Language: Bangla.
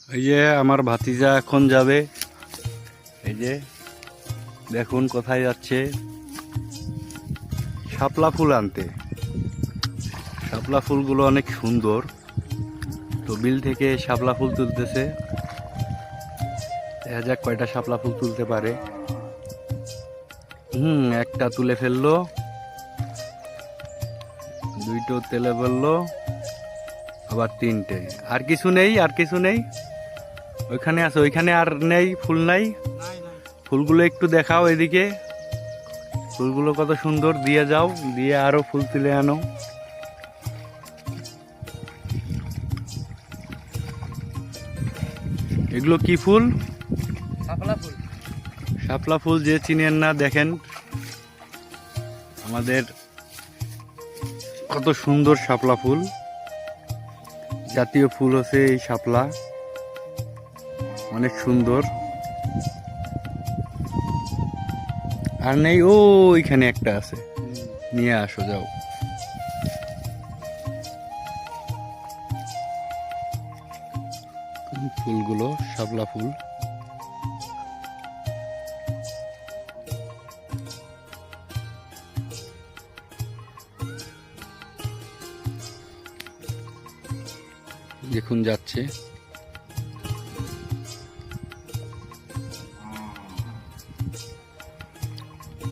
এই যে আমার ভাতিজা এখন যাবে, এই যে দেখুন কোথায় যাচ্ছে, শাপলা ফুল আনতে। শাপলা ফুলগুলো অনেক সুন্দর, তো বিল থেকে শাপলা ফুল তুলতেছে। দেখা যাক কয়টা শাপলা ফুল তুলতে পারে। একটা তুলে ফেললো, দুইটো তেলে ফেললো, আবার তিনটে। আর কিছু নেই, আর কিছু নেই। ওইখানে আছে, ওইখানে আর নেই, ফুল নাই। ফুলগুলো একটু দেখাও এদিকে, ফুলগুলো কত সুন্দর। দিয়ে যাও, দিয়ে আরো ফুল তুলে আনো। এগুলো কি ফুল? শাপলা ফুল। শাপলা ফুল, যে চিনেন না দেখেন আমাদের কত সুন্দর শাপলা ফুল। জাতীয় ফুল হচ্ছে এই শাপলা, অনেক সুন্দর। আর নেই, ও ওইখানে একটা আছে, নিয়ে আসো যাও। ফুলগুলো শাপলা ফুল। দেখুন যাচ্ছে।